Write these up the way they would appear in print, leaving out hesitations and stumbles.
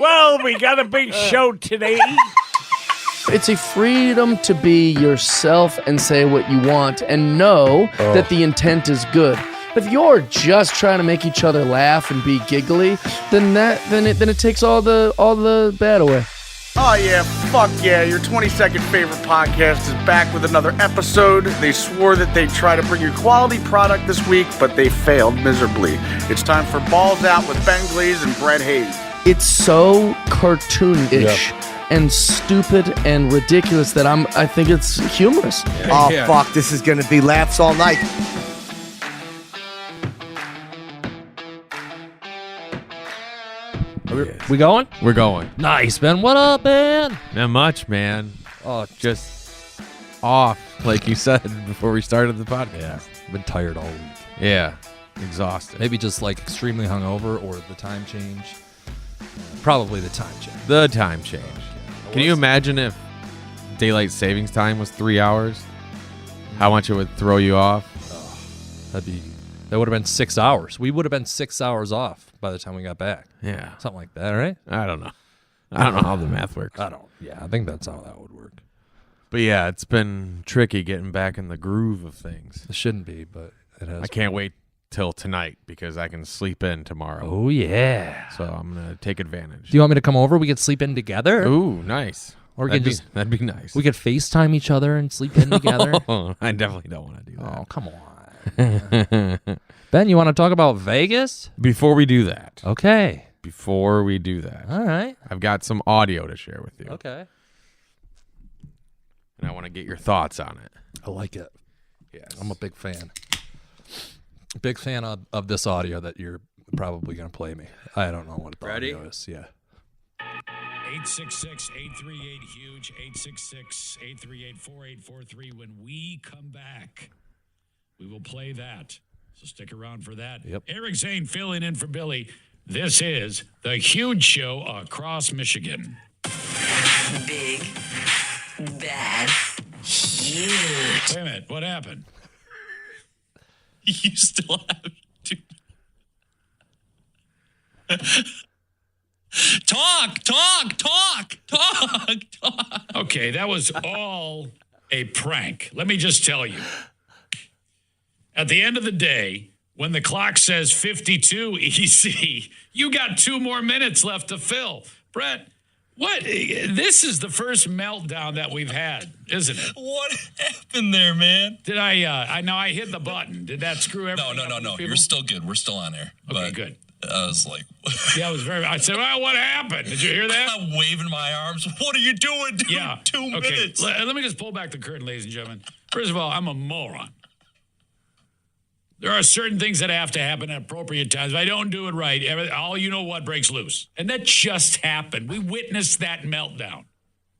Well, we got a big show today. It's a freedom to be yourself and say what you want and know that the intent is good. But if you're just trying to make each other laugh and be giggly, then it takes all the bad away. Oh yeah, fuck yeah. Your 22nd favorite podcast is back with another episode. They swore that they'd try to bring you quality product this week, but they failed miserably. It's time for Balls Out with Ben Glaze and Brett Hayes. It's so cartoonish and stupid and ridiculous that I think it's humorous. Oh, fuck, this is going to be laughs all night. We going? We're going. Nice, man. What up, man? Not much, man. Oh, Just off, like you said before we started the podcast. yeah. Been tired all week. Yeah. Exhausted. Maybe just like extremely hungover or the time change. Probably the time change. The time change. Can you imagine if daylight savings time was 3 hours? How much it would throw you off? That would have been 6 hours. We would have been 6 hours off by the time we got back. Yeah. Something like that, right? I don't know. I don't know how the math works. I think that's how that would work. But yeah, it's been tricky getting back in the groove of things. It shouldn't be, but it has. I can't wait till tonight because I can sleep in tomorrow. Oh, yeah. So I'm going to take advantage. Do you want me to come over? We could sleep in together? Ooh, nice. Or we that'd could that'd be nice. We could FaceTime each other and sleep in together. Oh, I definitely don't want to do that. Oh, come on. Ben, you want to talk about Vegas? Before we do that, Okay. All right. I've got some audio to share with you. Okay. And I want to get your thoughts on it. I like it. Yes. I'm a big fan. Big fan of this audio that you're probably going to play me. I don't know what the Ready? audio is. Yeah. 866-838-HUGE, 866-838-4843. When we come back, we will play that. So stick around for that. Yep. Eric Zane filling in for Billy. This is the Huge Show across Michigan. Big, bad, huge. Wait a minute. What happened? You still have to talk. Okay, that was all a prank. Let me just tell you. At the end of the day, when the clock says 52 EC, you got 2 more minutes left to fill. Brett, what? This is the first meltdown that we've had, isn't it? What happened there, man? Did I hit the button. Did that screw everything up? No. People? You're still good. We're still on air. Okay, But good. I was like, Yeah, I said, well, what happened? Did you hear that? I'm waving my arms. What are you doing, dude? Yeah. 2 Okay. minutes. Let me just pull back the curtain, ladies and gentlemen. First of all, I'm a moron. There are certain things that have to happen at appropriate times. If I don't do it right, all you know what breaks loose. And that just happened. We witnessed that meltdown.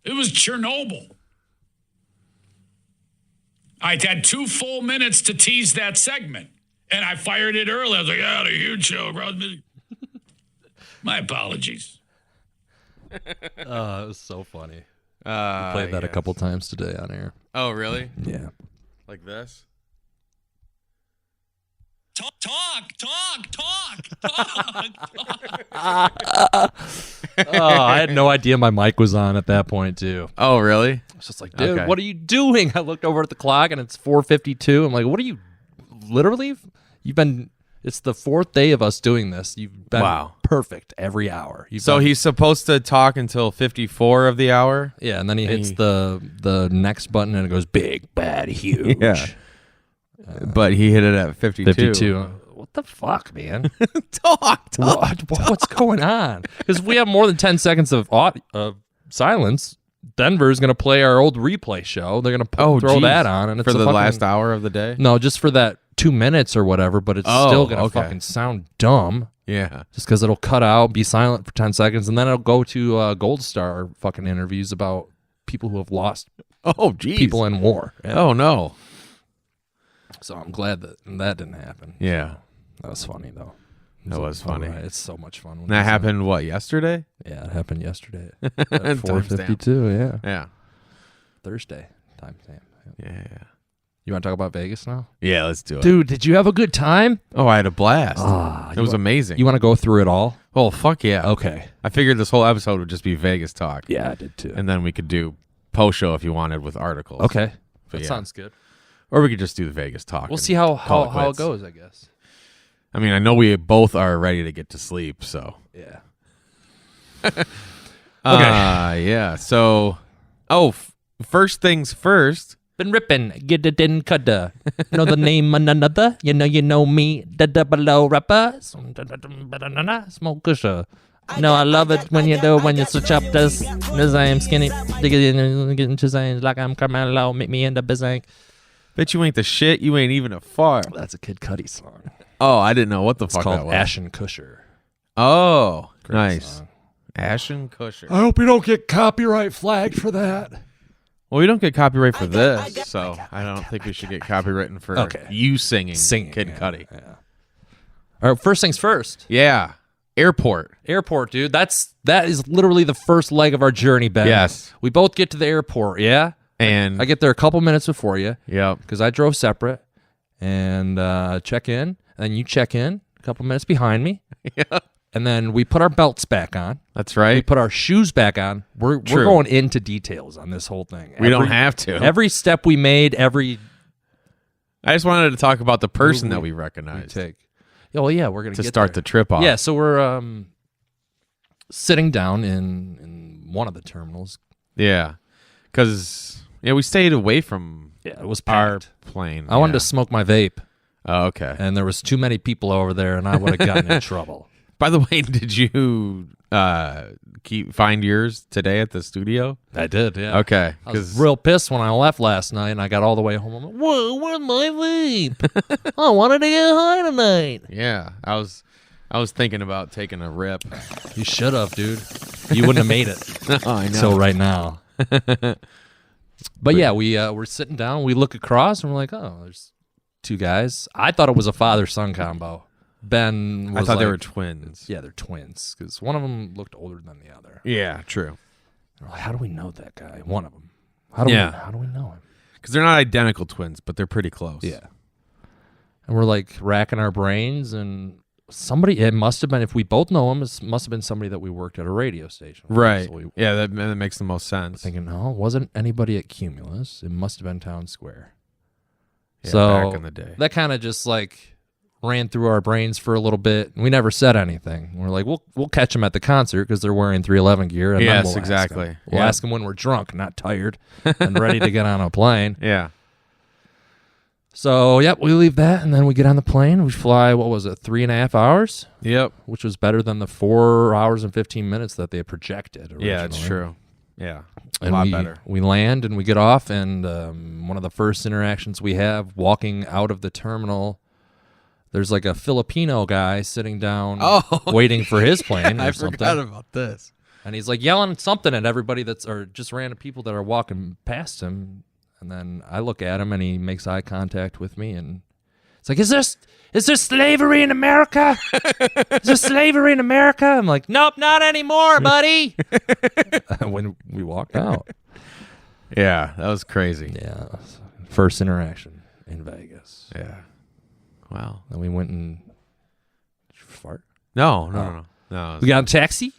It was Chernobyl. I had 2 full minutes to tease that segment. And I fired it early. I was like, the Huge Show. My apologies. It was so funny. Played that a couple times today on air. Oh, really? Yeah. Like this? I had no idea my mic was on at that point, too. Oh, really? I was just like, dude, Okay. what are you doing? I looked over at the clock and it's 4:52. I'm like, what are you, literally? It's the 4th day of us doing this. You've been Wow. perfect every hour. So he's supposed to talk until 54 of the hour? Yeah, and then he hits the next button and it goes big, bad, huge. Yeah. But he hit it at 52. 52. What the fuck, man? Talk. What's going on? Because we have more than 10 seconds of silence. Denver's going to play our old replay show. They're going to throw that on. And it's for the fucking, last hour of the day? No, just for that 2 minutes or whatever, but it's still going to fucking sound dumb. Yeah. Just because it'll cut out, be silent for 10 seconds, and then it'll go to Gold Star fucking interviews about people who have lost people in war. Yeah. Oh, no. So I'm glad that didn't happen. Yeah. That was funny, though. That was funny. Right. It's so much fun. That happened, what, yesterday? Yeah, it happened yesterday. At 4:52, yeah. Yeah. Thursday timestamp. Yeah. You want to talk about Vegas now? Yeah, let's do it. Dude, did you have a good time? Oh, I had a blast. It was amazing. You want to go through it all? Oh, fuck yeah. Okay. I figured this whole episode would just be Vegas talk. Yeah, I did too. And then we could do post-show if you wanted with articles. Okay. But That sounds good. Or we could just do the Vegas talk. We'll and see how call it quits. goes, I guess. I mean, I know we both are ready to get to sleep, so. Yeah. Yeah. So, first things first. Been ripping, get it in cudda. Know the name of another. You know me, the double O rapper. Smoke kusha. No, I love it when you switch up this. As I am skinny, dig it in, get into saying like I'm Carmelo, meet me in the bizank. Bet you ain't the shit. You ain't even a fart. That's a Kid Cudi song. Oh, I didn't know what the It's fuck that called was. Ashen Kusher. Oh, Great nice. song. Ashen Kusher. I hope you don't get copyright flagged for that. Well, we don't get copyright for this, so I don't think we should get copywritten for you singing Kid yeah, Cudi. Yeah. All right, first things first. Yeah. Airport. Airport, dude. That is literally the first leg of our journey, Ben. Yes. We both get to the airport, yeah? And I get there a couple minutes before you. Yep. Because I drove separate and check in, and then you check in a couple minutes behind me. Yeah. And then we put our belts back on. That's We right. put our shoes back on. We're True. going into details on this whole thing. We don't have to. Every step we made, every I just wanted to talk about the person Move that we we recognized take. Oh, well, yeah, we're going to get start there. the trip off. Yeah, so we're sitting down in one of the terminals. Yeah. Because we stayed away from Yeah, it was our packed. plane. I wanted to smoke my vape, Oh, okay. and there was too many people over there, and I would have gotten in trouble. By the way, did you find yours today at the studio? I did, yeah. Okay. I was real pissed when I left last night, and I got all the way home. I'm like, whoa, where's my vape? I wanted to get high tonight. Yeah, I was thinking about taking a rip. You should have, dude. You wouldn't have made it. I know. So right now. But yeah, we're sitting down. We look across, and we're like, oh, there's two guys. I thought it was a father-son combo. Ben was I thought they like- were twins. Yeah, they're twins, because one of them looked older than the other. Yeah, true. We're like, how do we know that guy? One of them. How do we know him? Because they're not identical twins, but they're pretty close. Yeah. And we're like racking our brains, and it must have been, if we both know him, it must have been somebody that we worked at a radio station with. Right. So we Yeah, that makes the most sense. thinking, no, it wasn't anybody at Cumulus. It must have been Town Square. Yeah, So back in the day. that kind of just like ran through our brains for a little bit. We never said anything. We're like, we'll catch them at the concert because they're wearing 311 gear. And then Yes, we'll exactly. Ask them. We'll Yeah. ask them when we're drunk, not tired, and ready to get on a plane. Yeah. So, yep, we leave that, and then we get on the plane. We fly, 3.5 hours? Yep. Which was better than the 4 hours and 15 minutes that they had projected originally. Yeah, it's true. Yeah. A And lot we, better. We land and we get off, and one of the first interactions we have walking out of the terminal, there's like a Filipino guy sitting down waiting for his plane or I something. forgot about this. And he's like yelling something at everybody or just random people that are walking past him. And then I look at him and he makes eye contact with me, and it's like, is there slavery in America? Is there slavery in America? I'm like, nope, not anymore, buddy. When we walked out. Yeah, that was crazy. Yeah. First interaction in Vegas. Yeah. Wow. Then we went and Did you fart. No. We got a taxi.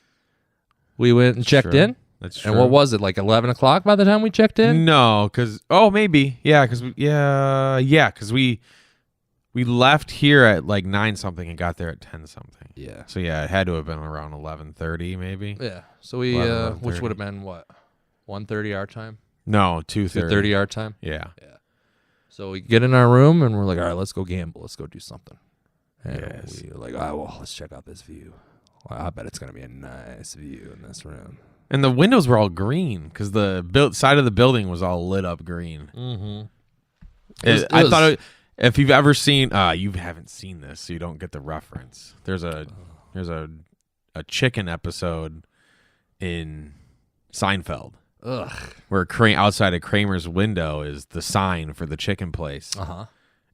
We went and checked True. in. That's true. And what was it, like 11 o'clock by the time we checked in? No, because maybe because we left here at like 9 something and got there at 10 something. Yeah. So yeah, it had to have been around 11:30 maybe. Yeah. So we, 11, which 11:30. would have been what? 1:30 our time? No, 2:30. 2:30 our time? Yeah. So we get in our room and we're like, all right, let's go gamble. Let's go do something. And Yes. we were like, well, let's check out this view. Well, I bet it's going to be a nice view in this room. And the windows were all green because the side of the building was all lit up green. Mm-hmm. I thought if you've ever seen, you haven't seen this, so you don't get the reference. There's a chicken episode in Seinfeld. Ugh. Where outside of Kramer's window is the sign for the chicken place. Uh-huh.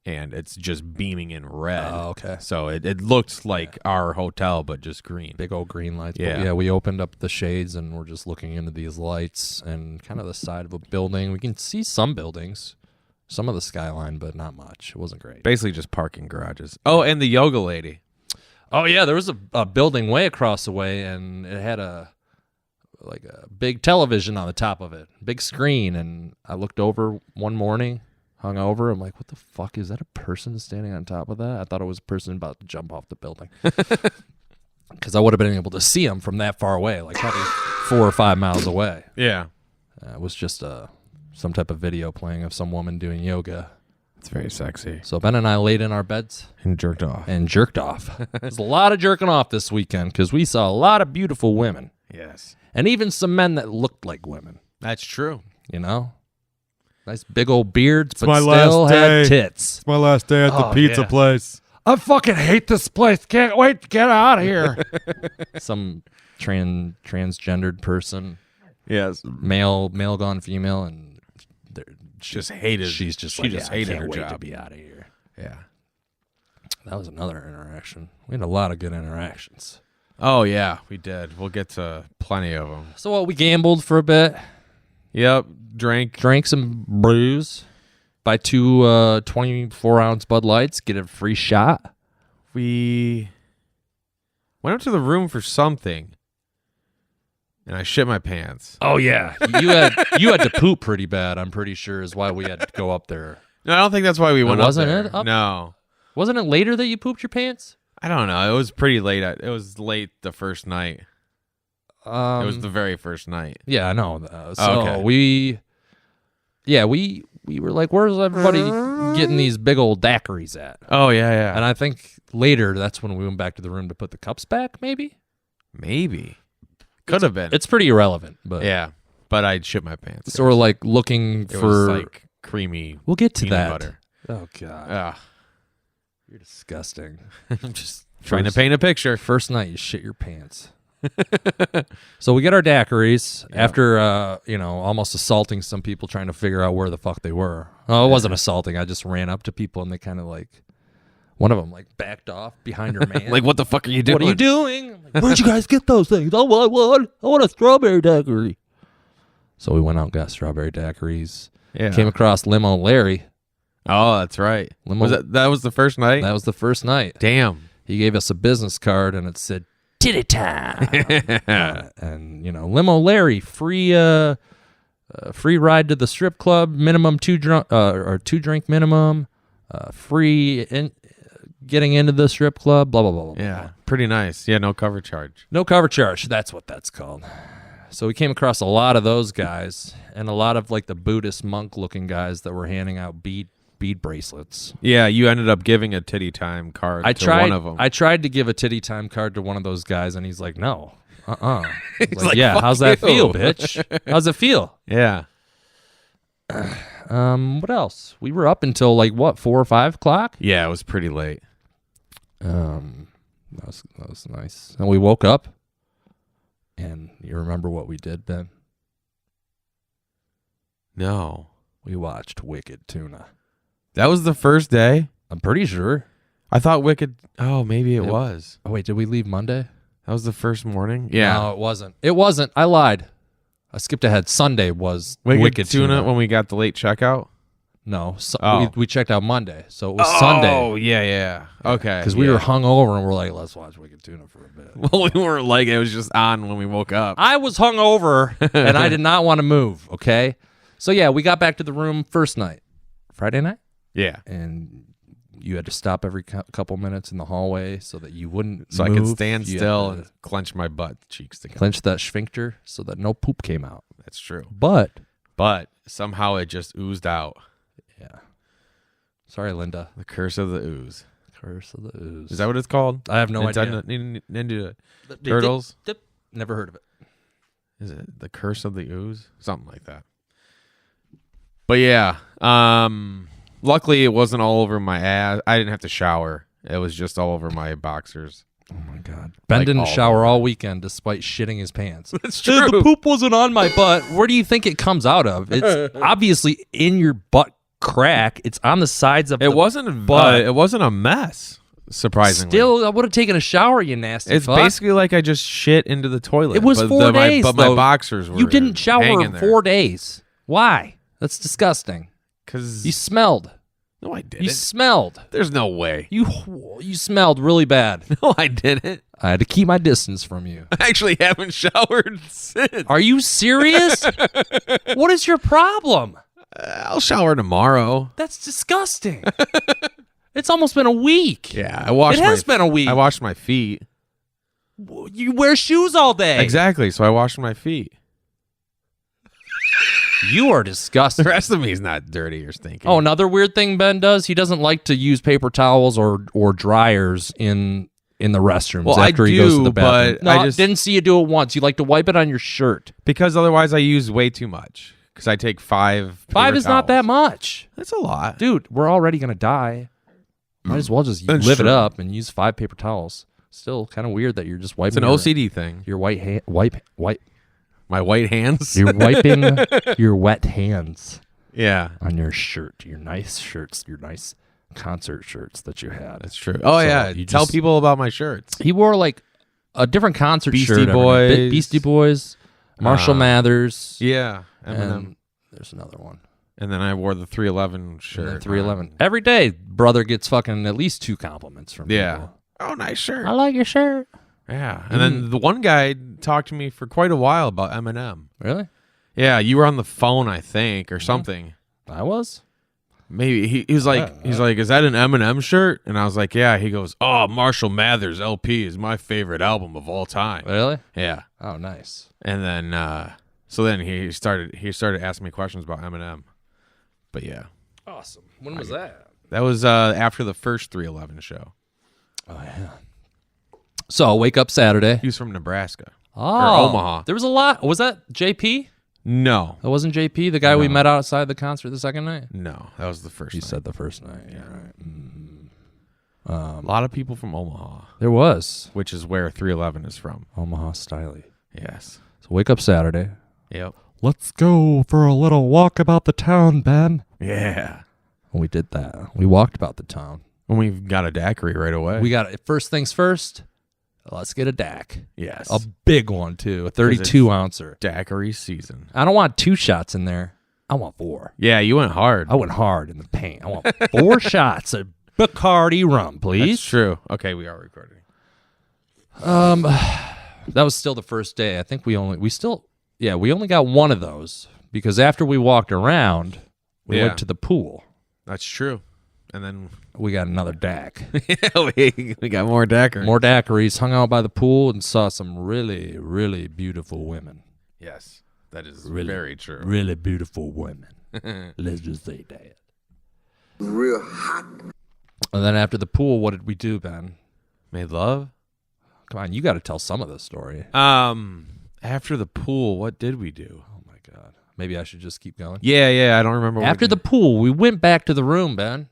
And it's just beaming in red. Oh, okay. So it looked like our hotel, but just green. Big old green lights. Yeah. But yeah, we opened up the shades and we're just looking into these lights and kind of the side of a building. We can see some buildings. Some of the skyline, but not much. It wasn't great. Basically just parking garages. Oh, and the yoga lady. Oh yeah, there was a building way across the way, and it had a big television on the top of it, big screen. And I looked over one morning, hung over. I'm like, what the fuck is that? A person standing on top of that? I thought it was a person about to jump off the building, because I would have been able to see him from that far away, like probably 4 or 5 miles away. Yeah. It was just some type of video playing of some woman doing yoga. It's very sexy. So Ben and I laid in our beds And jerked off. and jerked off. There's a lot of jerking off this weekend because we saw a lot of beautiful women Yes. and even some men that looked like women, That's true. you know? Nice big old beards, but my still last had day. tits. It's my last day at the Oh, pizza yeah. place. I fucking hate this place. Can't wait to get out of here. Some transgendered person, Yes. male gone female, and they're Just hated. She's just she like, just "Yeah, hated I can't her wait job. to be out of here." Yeah. That was another interaction. We had a lot of good interactions. Oh yeah, we did. We'll get to plenty of them. So we gambled for a bit, Yep. Drank. drank some brews, buy 2 24-ounce Bud Lights, get a free shot. We went up to the room for something, and I shit my pants. Oh yeah, you had to poop pretty bad. I'm pretty sure is why we had to go up there. No, I don't think that's why we went wasn't up there. it up? No. Wasn't it later that you pooped your pants? I don't know. It was pretty late. It was late the first night. It was the very first night. Yeah, I know. So Okay. we were like, where's everybody getting these big old daiquiris at? Oh yeah, yeah. And I think later that's when we went back to the room to put the cups back. Maybe Maybe could have been. it's pretty irrelevant, but Yeah, but I shit my pants. So we're like looking It for. was like creamy. We'll get to peanut that. butter. Oh god, Ugh. you're disgusting. I'm just trying to paint a picture. First night you shit your pants. So we get our daiquiris after almost assaulting some people trying to figure out where the fuck they were. Oh, it wasn't assaulting. I just ran up to people and they kind of like, one of them like backed off behind her man. Like, what the fuck are you doing? What are you doing? I'm like, where'd you guys get those things? I want a strawberry daiquiri. So we went out and got strawberry daiquiris. Yeah. Came across Limo Larry. Oh, that's right. Limo- That was the first night? That was the first night. Damn. He gave us a business card and it said titty time. And Limo Larry, free ride to the strip club, minimum 2 drink minimum, free getting into the strip club, blah blah blah blah. Yeah, pretty nice. Yeah, no cover charge. No cover charge. That's what that's called. So we came across a lot of those guys and a lot of like the Buddhist monk looking guys that were handing out bead bracelets. Yeah, you ended up giving a titty time card to one of them. I tried to give a titty time card to one of those guys, and he's like, "No, He's like, like, yeah, "Fuck how's that you." feel, bitch? How's it feel? Yeah. What else? We were up until like what, 4 or 5 o'clock? Yeah, it was pretty late. That was nice. And we woke up, and you remember what we did, Ben? No. We watched Wicked Tuna. That was the first day? I'm pretty sure. I thought Wicked... Oh, maybe it was. Oh wait, did we leave Monday? That was the first morning? Yeah. No, it wasn't. It wasn't. I lied. I skipped ahead. Sunday was Wicked Tuna when we got the late checkout? No, Oh. we checked out Monday, so it was Sunday. Oh, yeah. Okay. Because we were hungover and we're like, let's watch Wicked Tuna for a bit. Well, we weren't like, it was just on when we woke up. I was hungover and I did not want to move, okay? So yeah, we got back to the room first night. Friday night? Yeah. And you had to stop every couple minutes in the hallway so that you wouldn't So move. I could stand You had still to and clench my butt cheeks together. clench that sphincter so that no poop came out. That's true. But somehow it just oozed out. yeah. Sorry, Linda. The curse of the ooze. Curse of the ooze. Is that what it's called? I have no idea. Ninja Turtles? Never heard of it. Is it the curse of the ooze? Something like that. But yeah, luckily it wasn't all over my ass. I didn't have to shower. It was just all over my boxers. Oh my God. Ben Like didn't all shower over. all weekend despite shitting his pants. That's Dude, true. the poop wasn't on my butt. Where do you think it comes out of? It's obviously in your butt crack. It's on the sides of It the wasn't butt. it wasn't a mess, surprisingly. Still, I would have taken a shower, you nasty it's fuck. basically like I just shit into the toilet. It was but 4 days, But though. my boxers were You didn't shower hanging in there. 4 days. Why? That's disgusting. Because You smelled. no, I You didn't. smelled. There's no way. You smelled really bad. No, I didn't. I had to keep my distance from you. I actually haven't showered since. Are you serious? What is your problem? I'll shower tomorrow. That's disgusting. It's almost been a week. Yeah, I washed. It has been a week. I washed my feet. You wear shoes all day. Exactly. So I washed my feet. You are The disgusting. rest of me is not dirty or stinky. Oh, another weird thing Ben does, he doesn't like to use paper towels or dryers in the restrooms Well, I after he goes to do, the bathroom. but No, I just- didn't see you do it once. You like to wipe it on your shirt. because otherwise I use way too much. Because I take 5. 5 paper is not that towels. much. That's a lot. Dude, we're already going to die. Might as well just That's live it true. up and use 5 paper towels. Still kind of weird that you're just It's wiping an OCD thing. your white My white hands. You're wiping your wet hands Yeah, on your shirt, your nice shirts, your nice concert shirts that you had. that's true. Oh So yeah, you tell just- people about my shirts. He wore like a different concert Beastie shirt. every night. Boys. Beastie Boys, Marshall Mathers. Yeah, Eminem. And there's another one. And then I wore the 311 And then shirt. 311. Every day, brother gets fucking at least 2 compliments from Yeah. people. Oh, nice shirt. I like your shirt. Yeah. And then the one guy talked to me for quite a while about Eminem. Really? Yeah, you were on the phone, I think, or something. I was? Maybe he was like, is that an Eminem shirt? And I was like, yeah. He goes, oh, Marshall Mathers LP is my favorite album of all time. Really? Yeah. Oh, nice. And then, so then he started asking me questions about Eminem. But yeah, Awesome. When was that? that was after the first 311 show. Oh, yeah. So, wake up Saturday. He was from Nebraska. Oh, Omaha. There was a lot. Was that JP? No, That wasn't JP, the guy we met outside the concert the second night? no, that was the first. You night. said the first night. Yeah, right. A lot of people from Omaha, There was. which is where 311 is from. Omaha Styly. Yes. So, wake up Saturday. Yep. Let's go for a little walk about the town, Ben. Yeah. And we did that. We walked about the town. And we got a daiquiri right away. We got it. First things first, let's get a DAC. yes. A big one, too. A 32 ouncer. Daiquiri season. I don't want 2 shots in there. I want 4. Yeah, you went hard. I went hard in the paint. I want 4 shots of Bacardi rum, please. That's true. Okay, we are recording. That was still the first day. I think we only got one of those because after we walked around, we Yeah. went to the pool. That's true. And then We got another DAC. we got more daiquiri. More daiquiris, hung out by the pool, and saw some really, really beautiful women. Yes, that is Really, very true. Really beautiful women. Let's just say that. Real hot. And then after the pool, what did we do, Ben? Made love. Come on, you got to tell some of the story. After the pool, what did we do? Oh my God. Maybe I should just keep going. Yeah, I don't remember. what After we the did. pool, we went back to the room, Ben.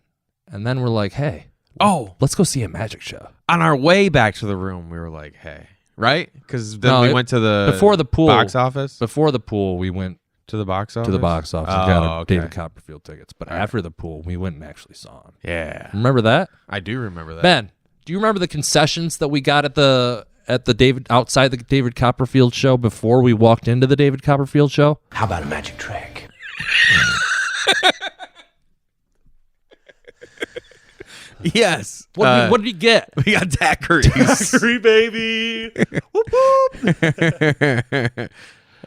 And then we're like, hey, Oh, let's go see a magic show. on our way back to the room, we were like, hey, right? Because then No, we it- went to the before the pool. box office. Before the pool, we went To the box office. to the box office and Oh, got our okay. David Copperfield tickets. But after the pool, we went and actually saw him. Yeah, Remember that? I do remember that. Ben, do you remember the concessions that we got at the outside the David Copperfield show before we walked into the David Copperfield show? How about a magic trick? Yes. What did he get? we got daiquiris. Daiquiri, baby.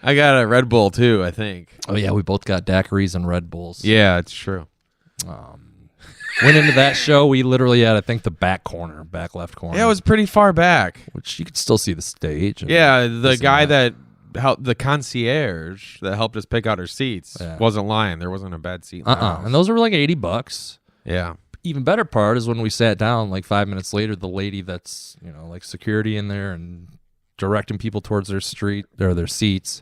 I got a Red Bull too, I think. Oh yeah, we both got daiquiris and Red Bulls. Yeah, it's true. Went into that show. We literally had, I think, the back left corner. Yeah, it was pretty far back. which you could still see the stage. and Yeah, the this and guy that helped, the concierge that helped us pick out our seats, Yeah. wasn't lying. There wasn't a bad seat. In the house. And those were like $80. Yeah. Even better part is when we sat down, like 5 minutes later, the lady that's like security in there and directing people towards their street or their seats.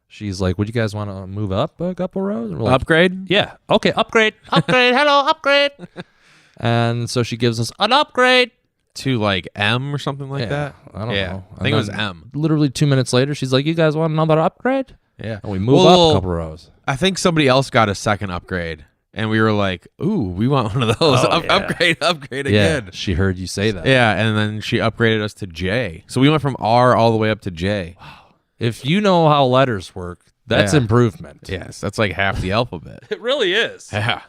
She's like, "Would you guys want to move up a couple rows?" And we're like, Upgrade? "Yeah, okay, upgrade, hello, upgrade." And so she gives us an upgrade To like M or something like Yeah, that? I don't know. I think it was And then M. Literally 2 minutes later, she's like, "You guys want another upgrade?" Yeah. And we move up Well, a couple rows. I think somebody else got a second upgrade. And we were like, ooh, we want one of those. Oh, yeah. Upgrade Yeah, again. she heard you say that. Yeah, and then she upgraded us to J. So we went from R all the way up to J. If you know how letters work, That's improvement. Yes, that's like half the alphabet. It really is. Yeah.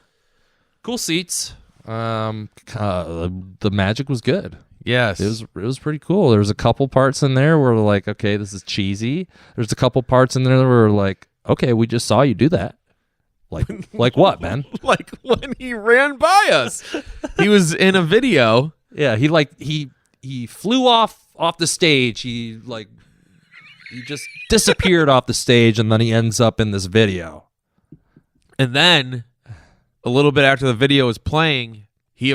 Cool seats. The magic was good. Yes. It was pretty cool. There was a couple parts in there where like, okay, this is cheesy. There's a couple parts in there that were like, okay, we just saw you do that. Like what, man? Like when he ran by us. He was in a video. Yeah, he flew off the stage. He just disappeared off the stage, and then he ends up in this video. And then a little bit after the video is playing, he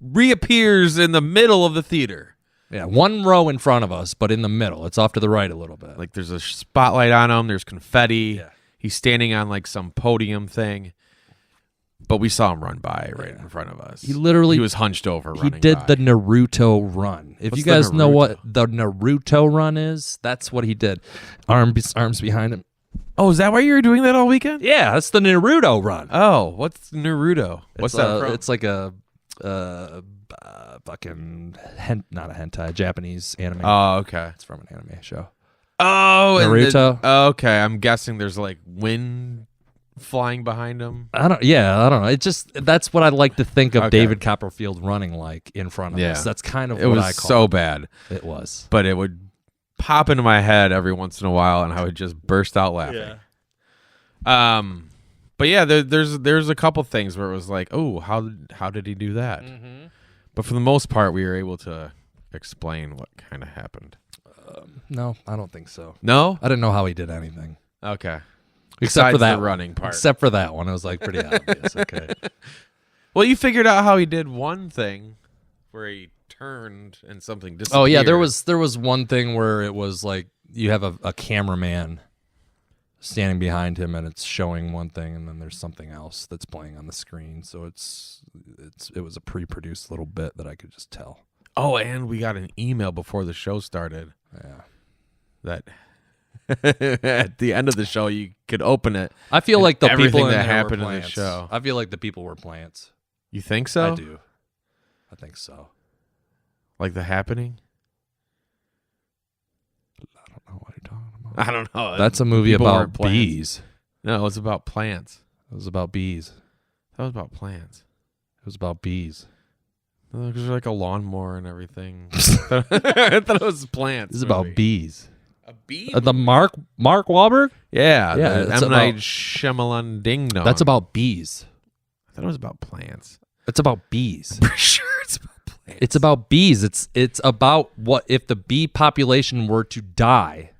reappears in the middle of the theater. Yeah, one row in front of us, but in the middle. It's off to the right a little bit. Like there's a spotlight on him. There's confetti. Yeah. He's standing on like some podium thing. But we saw him run by right in front of us. He was hunched over He running did by. the Naruto run. If What's you guys the know Naruto? what the Naruto run is, that's what he did. Arms behind him. Oh, is that why you were doing that all weekend? Yeah, that's the Naruto run. Oh, what's Naruto? What's that from? It's like a fucking not a hentai, Japanese anime. Oh, okay. It's from an anime show. Oh, Naruto. Okay, I'm guessing there's like wind flying behind him. I don't know. It just that's what I like to think of Okay. David Copperfield running like in front of us. That's kind of it what was I call so it. bad. It was. But it would pop into my head every once in a while, and I would just burst out laughing. Yeah. But yeah, there's a couple things where it was like, oh, how did he do that? Mm-hmm. But for the most part, we were able to explain what kind of happened. No, I don't think so. No? I didn't know how he did anything. Okay. Except for Besides that the running part. Except for that one. It was like pretty obvious. Okay. Well, you figured out how he did one thing where he turned and something disappeared. Oh yeah, there was one thing where it was like you have a cameraman standing behind him and it's showing one thing and then there's something else that's playing on the screen. So it was a pre-produced little bit that I could just tell. Oh, and we got an email before the show started. Yeah. That at the end of the show you could open it. I feel like the everything people in that there happened were in the plants. show. I feel like the people were plants. You think so? I do. I think so. Like The Happening? I don't know what you're talking about. I don't know. That's a movie People about weren't plants. bees. No, it's about plants. It was about bees. That was about plants. It was about bees. There's like a lawnmower and everything. I thought it was plants. This is about bees. A bee? The Mark Wahlberg? Yeah, Yeah, the it's M. Night about- Shyamalan Ding Dong. That's about bees. I thought it was about plants. It's about bees. For sure it's about plants. It's about bees. It's about what if the bee population were to die,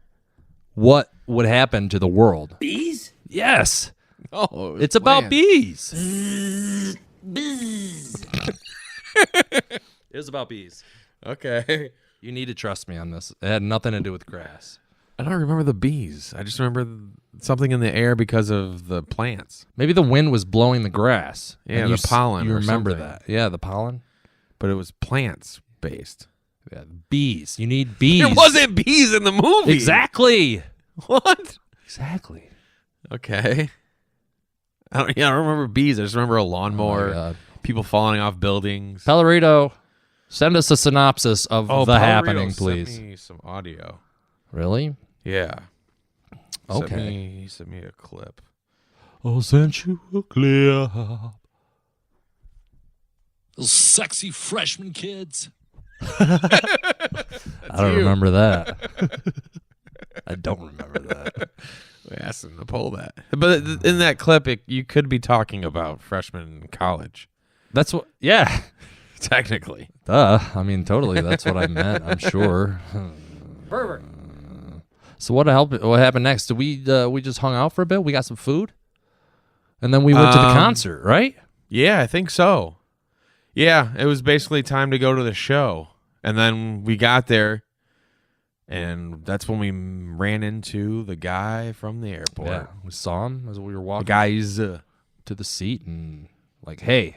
what would happen to the world? Bees? Yes. Oh, It's about plants. bees. It was about bees. Okay. You need to trust me on this. It had nothing to do with grass. I don't remember the bees. I just remember something in the air because of the plants. Maybe the wind was blowing the grass. Yeah, and the you pollen You or remember something. that? Yeah, the pollen. But it was plants based. Yeah, bees. You need bees. It wasn't bees in the movie. Exactly. What? Exactly. Okay. I don't remember bees. I just remember a lawnmower, God. people falling off buildings. Pellerito, send us a synopsis of the Pellerito happening, sent please. me some audio. Really? Yeah. Okay. He sent me a clip. I'll send you a clip. Those sexy freshman kids. I don't remember that. I don't remember that. We asked him to pull that. But in that clip, you could be talking about freshmen in college. That's what. Yeah. Technically. Duh. I mean, totally. That's what I meant. I'm sure. Perfect. So what happened next? Did we just hung out for a bit? We got some food, and then we went to the concert, right? Yeah, I think so. Yeah, it was basically time to go to the show. And then we got there, and that's when we ran into the guy from the airport. Yeah. We saw him as we were The walking guys. to the seat, and like, hey,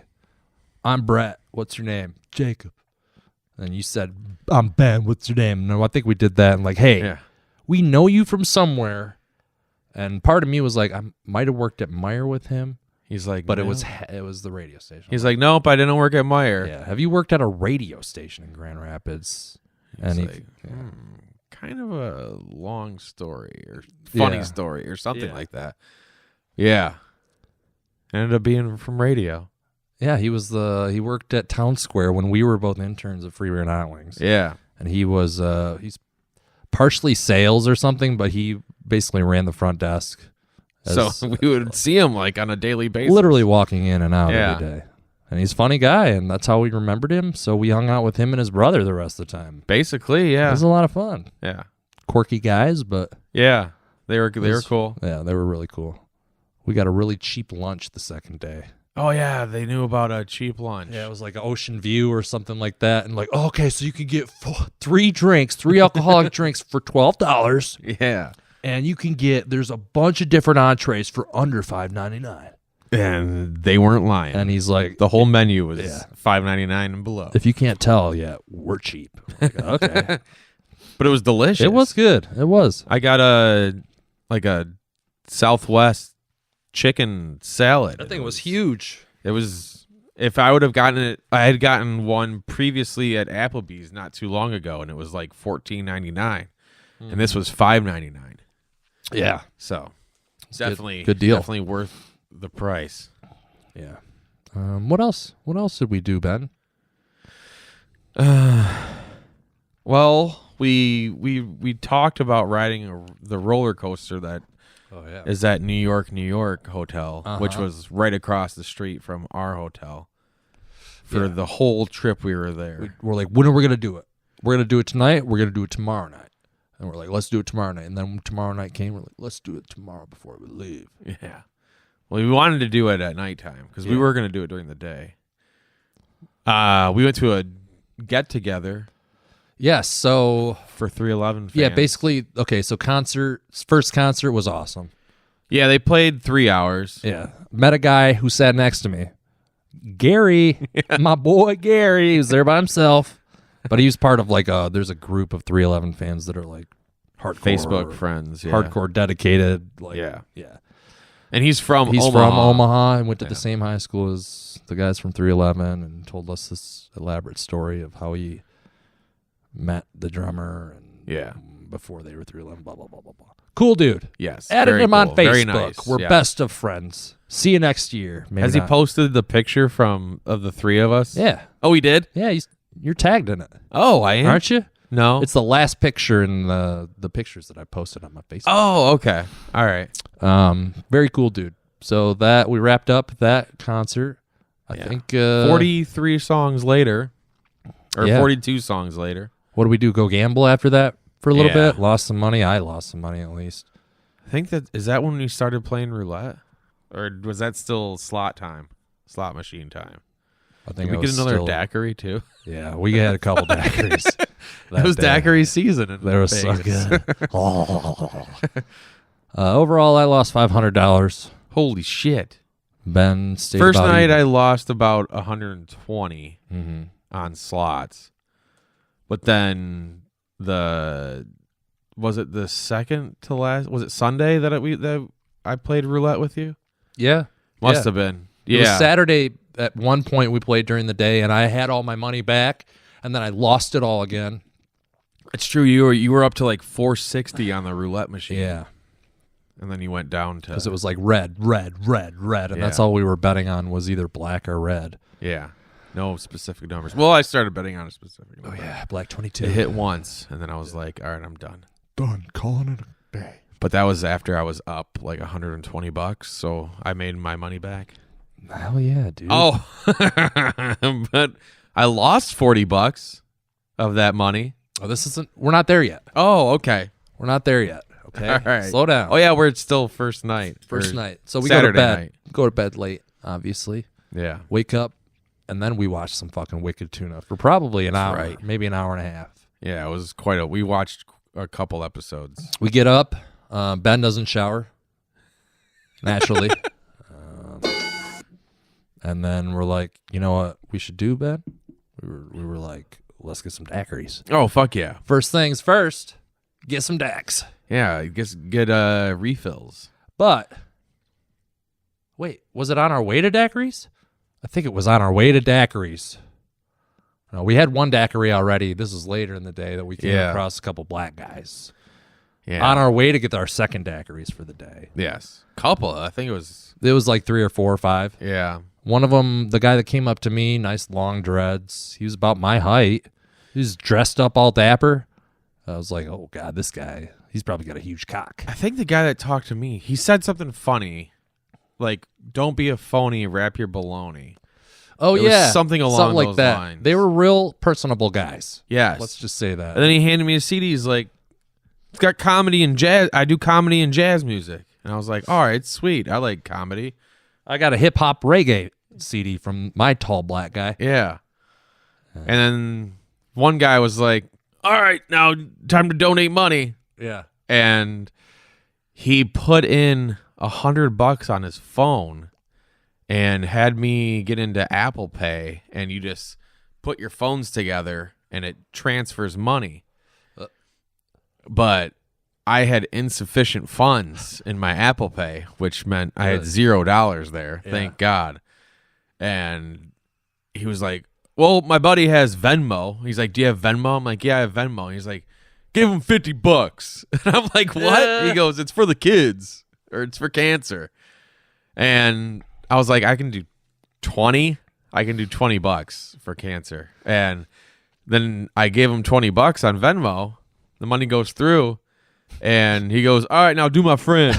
I'm Brett. What's your name? Jacob. And you said, I'm Ben. What's your name? No, I think we did that. And like, hey, Yeah. we know you from somewhere. And part of me was like, I might have worked at Meyer with him, He's like, but no. it was the radio station. He's like, nope, I didn't work at Meyer. yeah. Have you worked at a radio station in Grand Rapids? He's And like, kind of a long story or funny Yeah. story or something Yeah. like that. Yeah. Ended up being from radio. Yeah, he worked at Town Square when we were both interns at Free Beer and Hot Wings. Yeah. And he's partially sales or something, but he basically ran the front desk. So we would see him like on a daily basis. Literally walking in and out Yeah. every day. And he's a funny guy, and that's how we remembered him. So we hung out with him and his brother the rest of the time. Basically, It yeah. was a lot of fun. Yeah. Quirky guys, but Yeah. They were was- cool. yeah, they were really cool. We got a really cheap lunch the second day. Oh yeah, they knew about a cheap lunch. Yeah, it was like an Ocean View or something like that. And like, oh, okay, so you can get three alcoholic drinks for $12. Yeah. And you can there's a bunch of different entrees for under $5.99. And they weren't lying. And he's like, the whole menu was Yeah. $5.99 and below. if you can't tell yet, we're cheap. I'm like, okay. But it was delicious. It was good. It was. I got a Southwest chicken salad. That thing was huge. It was, if I would have gotten it, I had gotten one previously at Applebee's not too long ago, and it was like $14.99, and this was $5.99. Yeah. So It's definitely good deal. Definitely worth the price. Yeah. What else? What else did we do, Ben? Well, we talked about riding the roller coaster that Oh yeah. is at New York hotel, which Uh-huh. was right across the street from our hotel. For Yeah. the whole trip we were there. We're like, when are we gonna do it? We're gonna do it tonight. We're gonna do it tomorrow night. And we're like, let's do it tomorrow night. And then when tomorrow night came, we're like, let's do it tomorrow before we leave. Yeah. Well, we wanted to do it at nighttime because we Yeah. were going to do it during the day. We went to a get together Yes. So for 311 fans. yeah, basically, okay. So first concert was awesome. Yeah, they played 3 hours. Yeah. Met a guy who sat next to me. Gary, my boy Gary, he was there by himself. But he was part of there's a group of 311 fans that are like hardcore. Facebook friends. Yeah. Hardcore dedicated. Yeah. Yeah. And he's from He's Omaha. from Omaha and went to Yeah. the same high school as the guys from 311 and told us this elaborate story of how he met the drummer and Yeah. before they were 311, blah, blah, blah, blah, blah. Cool dude. Yes. Added very him on cool. Facebook. Very nice. We're yeah. best of friends. See you next year. Maybe Has he not. posted the picture of the three of us? Yeah. Oh, he did? Yeah, you're tagged in it. Oh, I am? Aren't you? No. It's the last picture in the pictures that I posted on my Facebook. Oh, okay. All right. Very cool dude. So that we wrapped up that concert. I Yeah. think 43 songs later, or Yeah. 42 songs later. What do we do? Go gamble after that for a little Yeah. bit? Lost some money. I lost some money at least. I think is that when we started playing roulette? Or was that still slot machine time? I think Did we it get was another still, daiquiri too? Yeah, we had a couple daiquiris. That was day. daiquiri season. In They were so Vegas. good. Overall, I lost $500. Holy shit! Ben stayed First about night even. I lost about 120 Mhm. on slots, but then was it the second to last? Was it Sunday that I played roulette with you? Yeah. Must Yeah. have been. It was Yeah. Saturday at one point we played during the day, and I had all my money back, and then I lost it all again. It's true. You were up to like 460 on the roulette machine. Yeah. And then you went down to Because it was like red, and that's Yeah. all we were betting on was either black or red. yeah, no specific numbers. Well, I started betting on a specific number. Black 22. It hit once, and then I was like, all right, I'm done. Done calling it a day. But that was after I was up like $120, so I made my money back. Hell yeah, dude. Oh, but I lost $40 of that money. Oh, this isn't. We're not there yet. Oh, okay. We're not there yet. Okay, All right. slow down. Oh yeah, we're still first night. First Or night. So we Saturday go to bed. night. Go to bed late, obviously. Yeah. Wake up, and then we watch some fucking Wicked Tuna for probably an hour, right. maybe an hour and a half. Yeah, it was we watched a couple episodes. We get up. Ben doesn't shower naturally, and then we're like, you know what we should do, Ben? We were like, let's get some daiquiris. Oh, fuck yeah. First things first, get some daiquiris. Yeah, get refills. But wait, was it on our way to daiquiris? I think it was on our way to daiquiris. We had one daiquiri already. This is later in the day that we came Yeah. across a couple black guys Yeah. on our way to get our second daiquiris for the day. Yes. Couple. I think it was. It was like 3 or 4 or 5. Yeah. One of them, the guy that came up to me, nice long dreads. He was about my height. He was dressed up all dapper. I was like, oh, God, this guy, he's probably got a huge cock. I think the guy that talked to me, he said something funny. Like, don't be a phony, wrap your baloney. Oh, It was yeah. something along like those that. lines. They were real personable guys. Yes. Let's just say that. And then he handed me a CD. He's like, it's got comedy and jazz. I do comedy and jazz music. And I was like, all right, sweet. I like comedy. I got a hip hop reggae CD from my tall black guy. Yeah. And then one guy was like, all right, now time to donate money. Yeah. And he put in $100 on his phone and had me get into Apple Pay, and you just put your phones together and it transfers money. But I had insufficient funds in my Apple Pay, which meant I had $0 there. Yeah. Thank God. And he was like, well, my buddy has Venmo. He's like, do you have Venmo? I'm like, yeah, I have Venmo. And he's like, give him $50. And I'm like, what? He goes, it's for the kids, or it's for cancer. And I was like, I can do 20. I can do $20 for cancer. And then I gave him $20 on Venmo. The money goes through, and he goes, all right, now do my friend.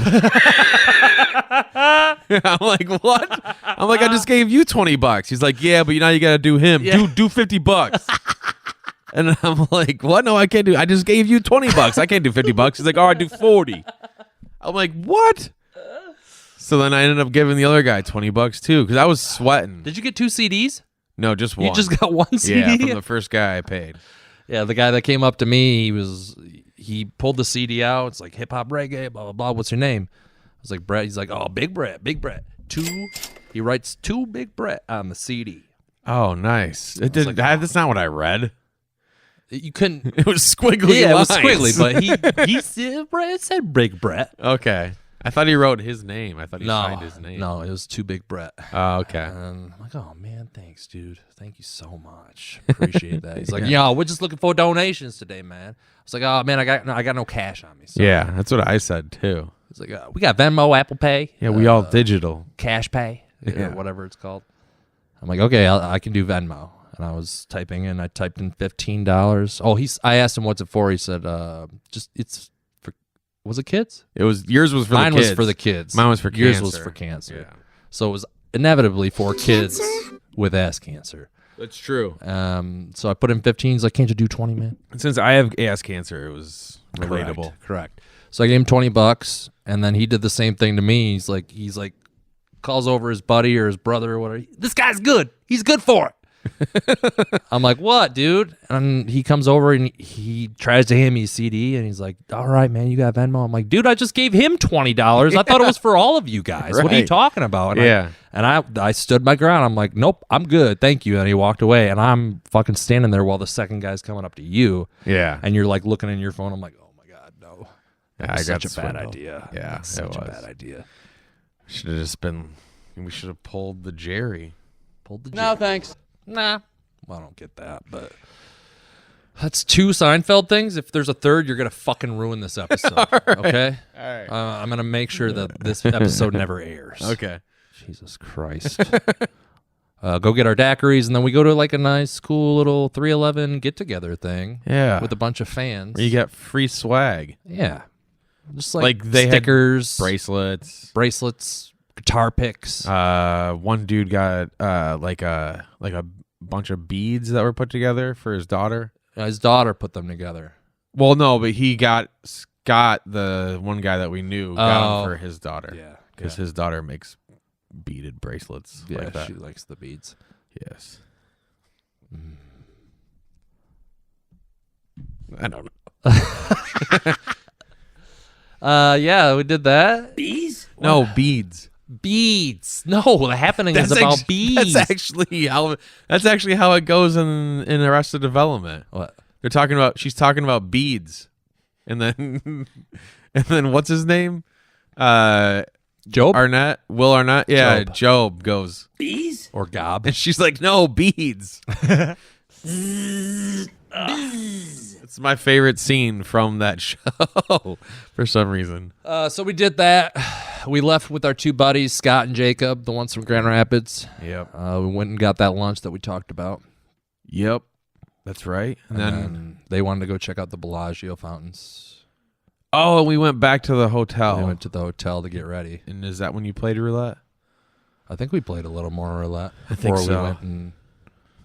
I'm like, what? I'm like, I just gave you $20. He's like, yeah, but now you got to do him. Yeah. Do $50. And I'm like, what? No, I can't do. I just gave you $20. I can't do $50. He's like, all right, do 40. I'm like, what? So then I ended up giving the other guy $20 too, because I was sweating. Did you get 2 CDs? No, just one. You just got 1 CD? Yeah, from the first guy I paid. Yeah, the guy that came up to me, he pulled the CD out. It's like hip hop reggae, blah blah blah. What's your name? I was like Brett. He's like, oh, Big Brett, Big Brett. 2. He writes 2 Big Brett on the CD. Oh, nice. It didn't. That's not what I read. You couldn't. It was squiggly. Yeah, lines. it was squiggly, but he said, it said Big Brett. Okay. I thought he wrote his name. I thought he No, signed his name. no, it was 2 Big Brett. Oh, okay. And I'm like, oh man, thanks, dude. Thank you so much. Appreciate that. He's like, yo, we're just looking for donations today, man. I was like, oh man, I got no cash on me. So. Yeah, that's what I said too. He's like, we got Venmo, Apple Pay. Yeah, we all digital. Cash Pay, Yeah. whatever it's called. I'm like, okay, I can do Venmo. And I was typing in. I typed in $15. Oh, I asked him what's it for. He said, it's for. Was it kids? It was yours was for Mine the kids. was for the kids. Mine was for Yours cancer. was for cancer. Yeah. So it was inevitably for kids with ass cancer. That's true. So I put in 15. He's like, can't you do 20, man? Since I have ass cancer, it was relatable. Correct. So I gave him $20, and then he did the same thing to me. He's like, calls over his buddy or his brother or whatever. This guy's good. He's good for it. I'm like, what, dude? And he comes over and he tries to hand me a CD, and he's like, all right, man, you got Venmo? I'm like, dude, I just gave him $20. I thought it was for all of you guys. What are you Right. talking about? And I stood my ground. I'm like, nope, I'm good, thank you. And he walked away, and I'm fucking standing there while the second guy's coming up to you. Yeah. And you're like looking in your phone. I'm like, oh my god, no. Yeah, That was I got such a bad swindled. idea. Yeah, That's such it a was. bad idea. Should have just been. We should have pulled the Jerry. Pulled the No, thanks. Nah. Well, I don't get that, but that's 2 Seinfeld things. If there's a third, you're gonna fucking ruin this episode. Okay. All right. I'm gonna make sure that this episode never airs. Okay. Jesus Christ. Go get our daiquiris, and then we go to like a nice, cool little 311 get together thing. Yeah. With a bunch of fans. You get free swag, Yeah. Just Like they had stickers, bracelets. guitar picks. One dude got like a bunch of beads that were put together for his daughter. His daughter put them together. Well, no, but he got Scott, the one guy that we knew, got him for his daughter. Yeah. Because his daughter makes beaded bracelets Yeah, like that. she likes the beads. Yes. I don't know. Yeah, we did that. Bees? No, beads. Beads. No, the happening is about bees. That's actually how it goes in Arrested Development. What? She's talking about beads. And then what's his name? Job Will Arnett. Yeah, Job. Job goes, Bees? or Gob. and she's like, no, beads. It's my favorite scene from that show for some reason. So we did that. We left with our two buddies, Scott and Jacob, the ones from Grand Rapids. Yep. We went and got that lunch that we talked about. Yep. That's right. And then they wanted to go check out the Bellagio fountains. Oh, and we went back to the hotel. We went to the hotel to get ready. And is that when you played roulette? I think we played a little more roulette I think before so. we went and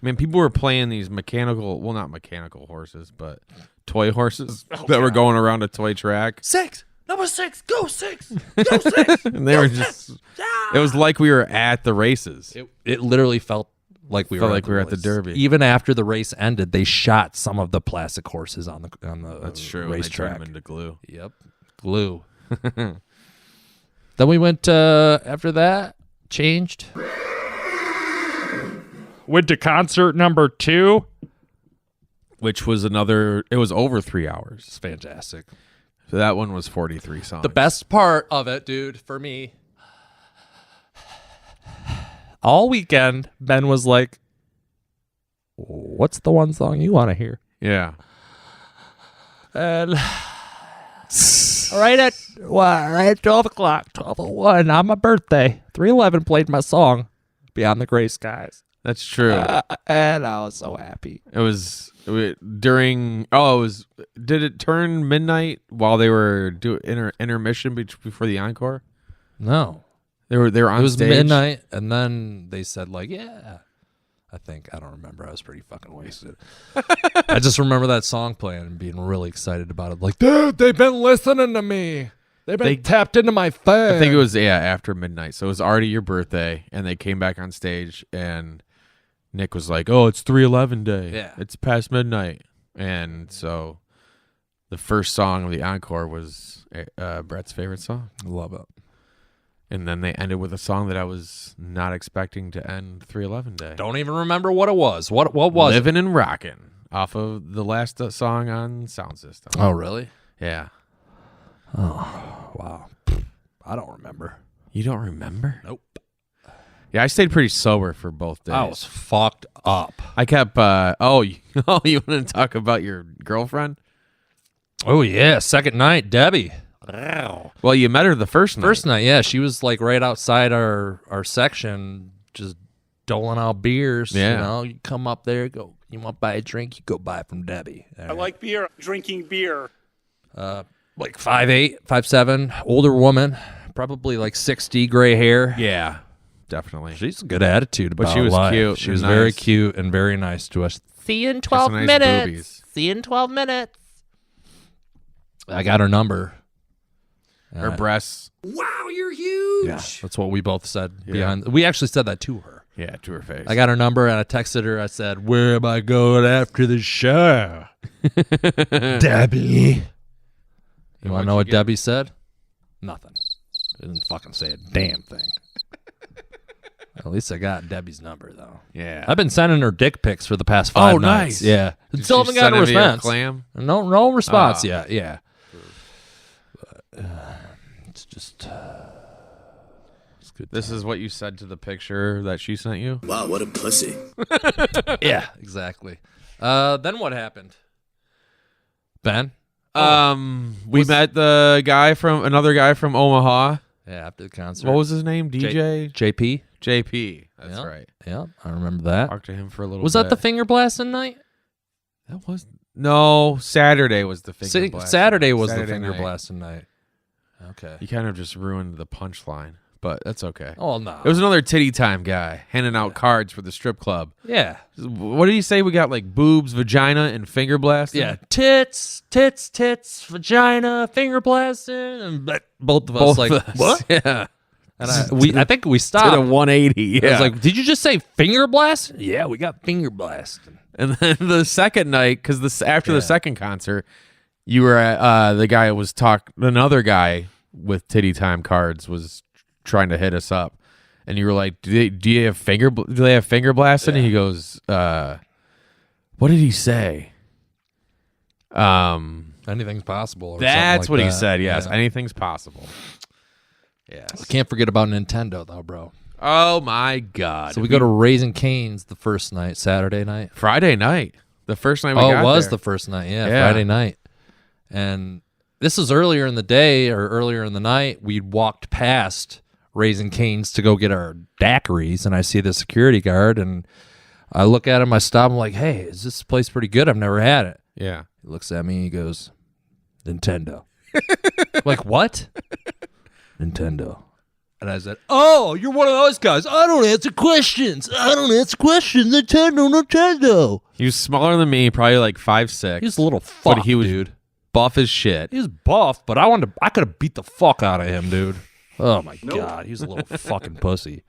Man, people were playing these mechanical, well, not mechanical horses, but toy horses that were going around a toy track. 6, number 6, go 6, go 6. And they were just, it was like we were at the races. it literally felt like we were at the Derby. Even after the race ended, they shot some of the plastic horses on the That's true. racetrack. They turned them into glue. Yep, glue. Then we went after that, changed. Went to concert number 2. Which was another, it was over 3 hours. It's fantastic. So that one was 43 songs. The best part of it, dude, for me, all weekend, Ben was like, what's the one song you want to hear? Yeah. And right at 12 o'clock, 12:01 on my birthday, 311 played my song, Beyond the Gray Skies. That's true. And I was so happy. It was during, did it turn midnight while they were doing intermission before the encore? No. They were on It was stage? midnight, and then they said, like, yeah. I don't remember. I was pretty fucking wasted. I just remember that song playing and being really excited about it. Like, Dude, they've been listening to me. They've been tapped into my phone. I think it was, after midnight. So it was already your birthday, and they came back on stage, and Nick was like, oh, it's 311 day. Yeah. It's past midnight. And so the first song of the encore was Brett's favorite song. I love it. And then they ended with a song that I was not expecting to end 311 day. Don't even remember what it was. What was Living and Rockin' off of the last song on Sound System. it? Oh, really? Yeah. Oh, wow. I don't remember. You don't remember? Nope. Yeah, I stayed pretty sober for both days. I was fucked up. I kept, you want to talk about your girlfriend? Oh, yeah. Second night, Debbie. Well, you met her the first night. First night, yeah. She was like right outside our section, just doling out beers. Yeah. You know, you come up there, go, you want to buy a drink? You go buy it from Debbie. I like beer, drinking beer. Like 5'8", 5'7", older woman, probably like 60, gray hair. Yeah, definitely. She's a good attitude about But she was life. cute She and was very nice. cute and very nice to us. See you in Just 12 nice minutes. boobies. See you in 12 minutes. I got her number. Her breasts. Wow, you're huge. Yeah, that's what we both said. Yeah. We actually said that to her. Yeah, to her face. I got her number and I texted her. I said, "Where am I going after the show?" Debbie. You want to know what Debbie said? Nothing. Didn't fucking say a damn thing. At least I got Debbie's number though. Yeah. I've been sending her dick pics for the past 5 nights. nice. Yeah. Did Still she haven't got a send it via response. clam? No response Ah. yet. Yeah. But, it's just. It's good. This is what you said to the picture that she sent you? Wow, what a pussy. Yeah, exactly. Then what happened? Ben? We met another guy from Omaha. Yeah, after the concert. What was his name? DJ? JP? JP. That's Yeah. right. Yeah, I remember that. Talked to him for a little Was bit. that the finger blasting night? That was no. Saturday was the finger blasting. Saturday was Saturday the finger night. blasting night. Okay. You kind of just ruined the punchline, but that's okay. Oh, no. It was another titty time guy handing out cards for the strip club. Yeah. What did he say? We got like boobs, vagina, and finger blasting? Yeah. Tits, vagina, finger blasting, and both of us Both like, of us. what? Yeah. And I think we Did stopped. a 180. I Yeah. was like, did you just say finger blast? Yeah, we got finger blasting. And then the second night, because after the second concert, you were at the guy was another guy with titty time cards was trying to hit us up, and you were like, do they have finger blasting? And he goes, what did he say? Anything's possible. Or That's something like what he that. said. Yes, Yeah. anything's possible. Yes. Can't forget about Nintendo though, bro. Oh my God! So we go to Raising Cane's the first night, Saturday night. Friday night, the first night we Oh, got it was there. the first night, yeah, Friday night. And this was earlier in the day or earlier in the night. We'd walked past Raising Cane's to go get our daiquiris, and I see the security guard, and I look at him. I stop. I'm like, "Hey, is this place pretty good? I've never had it." Yeah. He looks at me. He goes, "Nintendo." Like, what? Nintendo. And I said, "Oh, you're one of those guys. I don't answer questions. Nintendo. He was smaller than me, probably like 5'6". He was a little fuck, but he was dude. buff as shit. He was buff, but I could have beat the fuck out of him, dude. Oh my God, he was a little fucking pussy.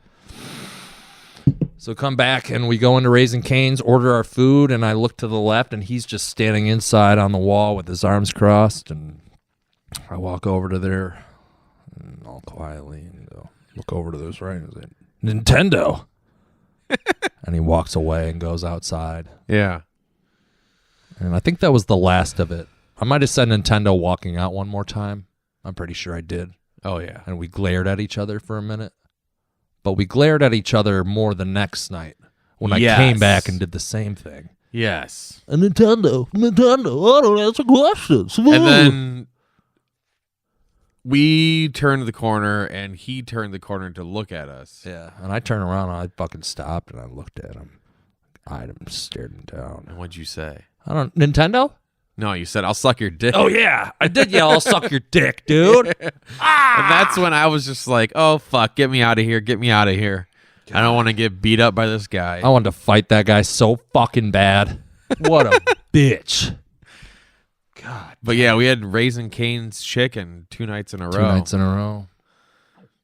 So come back and we go into Raising Cane's, order our food, and I look to the left and he's just standing inside on the wall with his arms crossed, and I walk over to there and all quietly and go, look over to this right and say, Nintendo. And he walks away and goes outside. Yeah. And I think that was the last of it. I might have said Nintendo walking out one more time. I'm pretty sure I did. Oh, yeah. And we glared at each other for a minute. But we glared at each other more the next night when I came back and did the same thing. Yes. A Nintendo, I don't answer questions. And then we turned the corner and he turned the corner to look at us. Yeah, and I turned around and I fucking stopped and I looked at him. I stared him down. And what'd you say? Nintendo? No, you said, I'll suck your dick. Oh, yeah. I did yell, I'll suck your dick, dude. And that's when I was just like, oh, fuck, get me out of here. Get me out of here. I don't want to get beat up by this guy. I wanted to fight that guy so fucking bad. What a bitch. God. But yeah, we had Raising Cane's chicken 2 nights in a row. 2 nights in a row.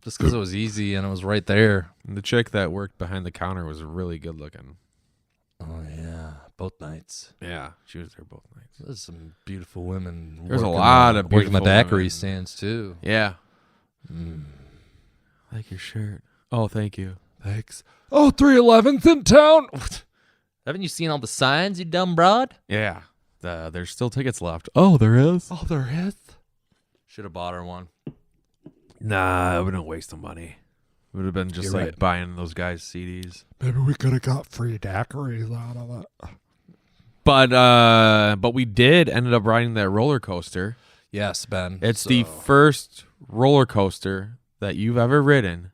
Just because it was easy and it was right there. And the chick that worked behind the counter was really good looking. Oh, yeah. Both nights. Yeah, she was there both nights. There's some beautiful women. There's a lot of working the beautiful daiquiri women. stands, too. Yeah. I like your shirt. Oh, thank you. Thanks. Oh, 311's in town. Haven't you seen all the signs, you dumb broad? Yeah. There's still tickets left. Oh, there is? Oh, there is. Should have bought her one. Nah, we don't waste the money. It would have been just You're like right. buying those guys' CDs. Maybe we could have got free daiquiris out of it. But we did ended up riding that roller coaster. Yes, Ben. It's the first roller coaster that you've ever ridden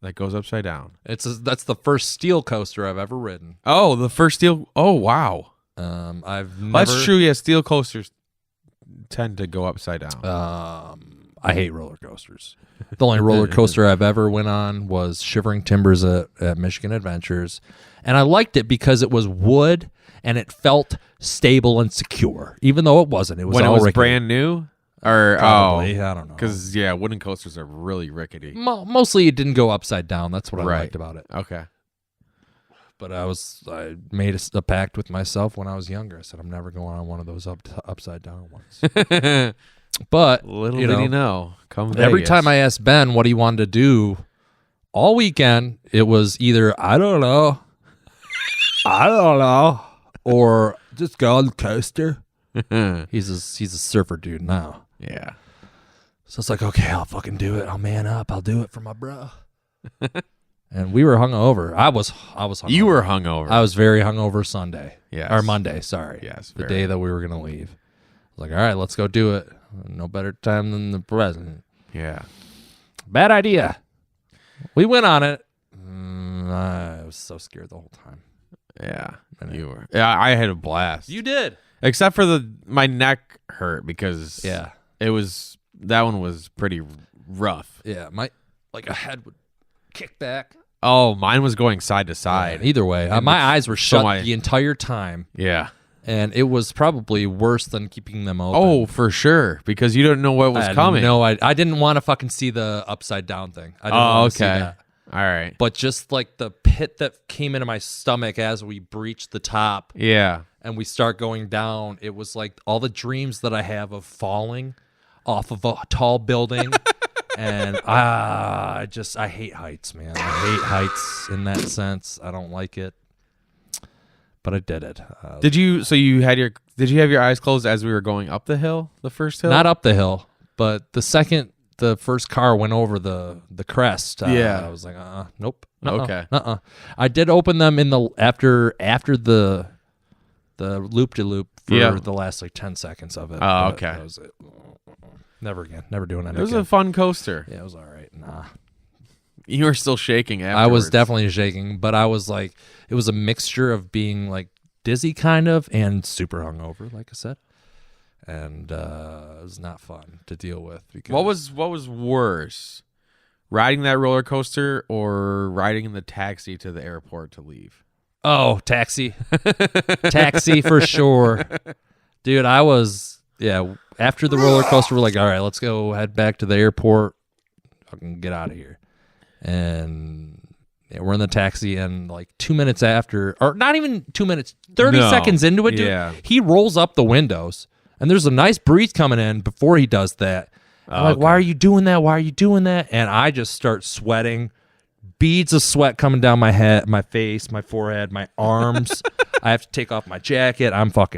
that goes upside down. That's the first steel coaster I've ever ridden. Oh, the first steel. Oh, wow. I've never. That's true. Yeah, steel coasters tend to go upside down. I hate roller coasters. The only roller coaster I've ever went on was Shivering Timbers at Michigan Adventures, and I liked it because it was wood and it felt stable and secure, even though it wasn't. It was when it all was rickety. brand new, or Probably, I don't know. because wooden coasters are really rickety. Mostly it didn't go upside down. That's what I Right. liked about it. Okay. But I made a pact with myself when I was younger. I said I'm never going on one of those upside down ones. But Little you did know, he know. Come every Vegas. time I asked Ben what he wanted to do all weekend, it was either I don't know, or just go on the coaster. He's a surfer dude now. Yeah. So it's like, okay, I'll fucking do it. I'll man up. I'll do it for my bro. And we were hungover. I was hungover. You were hungover. I was very hungover Sunday. Yes. Or Monday, sorry. Yes, The very. day that we were going to leave. I was like, all right, let's go do it. No better time than the present. Yeah. Bad idea. We went on it. I was so scared the whole time. Yeah. You were. Yeah, I had a blast. You did. Except for my neck hurt because Yeah. that one was pretty rough. Yeah. A head would kick back. Oh, mine was going side to side. Either way, And my eyes were shut my- the entire time. Yeah. And it was probably worse than keeping them open. Oh, for sure. Because you didn't know what was coming. No, I didn't want to fucking see the upside down thing. I didn't Oh, want to see okay. that. All right. But just like the pit that came into my stomach as we breached the top Yeah. and we start going down, it was like all the dreams that I have of falling off of a tall building. And I hate heights, man. I hate heights in that sense. I don't like it. But I did it. Did you have your eyes closed as we were going up the hill, the first hill? Not up the hill, but the second the first car went over the crest. Yeah. I was like, nope. Okay. I did open them in the after the loop de loop for the last like 10 seconds of it. Oh, but okay. that was it. Never again. Never doing that It was again. a fun coaster. Yeah, it was all right. Nah. You were still shaking afterwards. I was definitely shaking, but I was like, it was a mixture of being like dizzy kind of and super hungover, like I said. And it was not fun to deal with. Because What was worse? Riding that roller coaster or riding in the taxi to the airport to leave? Oh, taxi. Taxi for sure. Dude, I was, after the roller coaster, we're like, all right, let's go head back to the airport. Fucking get out of here. And we're in the taxi, and like 2 minutes after, or not even 2 minutes, 30 seconds into it, dude, he rolls up the windows, and there's a nice breeze coming in before he does that. I'm like, why are you doing that? Why are you doing that? And I just start sweating. Beads of sweat coming down my head, my face, my forehead, my arms. I have to take off my jacket. I'm like,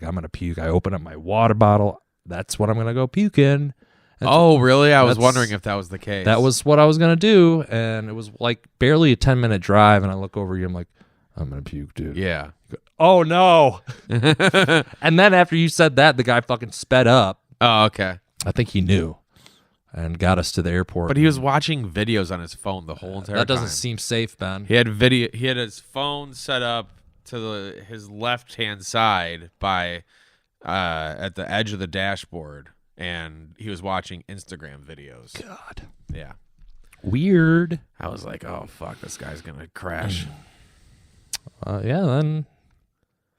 I'm going to puke. I open up my water bottle. That's what I'm going to go puke in. Oh, really? I was wondering if that was the case. That was what I was going to do. And it was like barely a 10-minute drive. And I look over you. I'm like, I'm going to puke, dude. Yeah. Oh, no. And then after you said that, the guy fucking sped up. Oh, okay. I think he knew and got us to the airport. But he was watching videos on his phone the whole entire time. That doesn't seem safe, Ben. He had his phone set up to his left-hand side by at the edge of the dashboard, and he was watching Instagram videos. God. Yeah. Weird. I was like, oh, fuck, this guy's going to crash. Then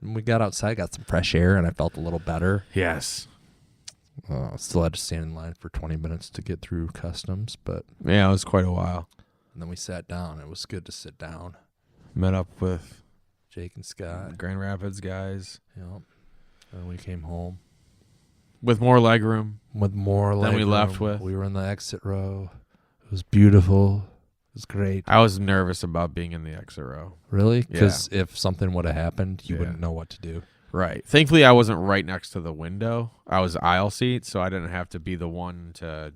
we got outside, got some fresh air, and I felt a little better. Yes. Still had to stand in line for 20 minutes to get through customs, but Yeah, it was quite a while. and then we sat down. It was good to sit down. Met up with Jake and Scott. Grand Rapids guys. Yep. And we came home With more legroom. with more Than we legroom. left with. We were in the exit row. It was beautiful. It was great. I was nervous about being in the exit row. Really? Because if something would have happened, you wouldn't know what to do. Right. Thankfully, I wasn't right next to the window. I was aisle seat, so I didn't have to be the one to,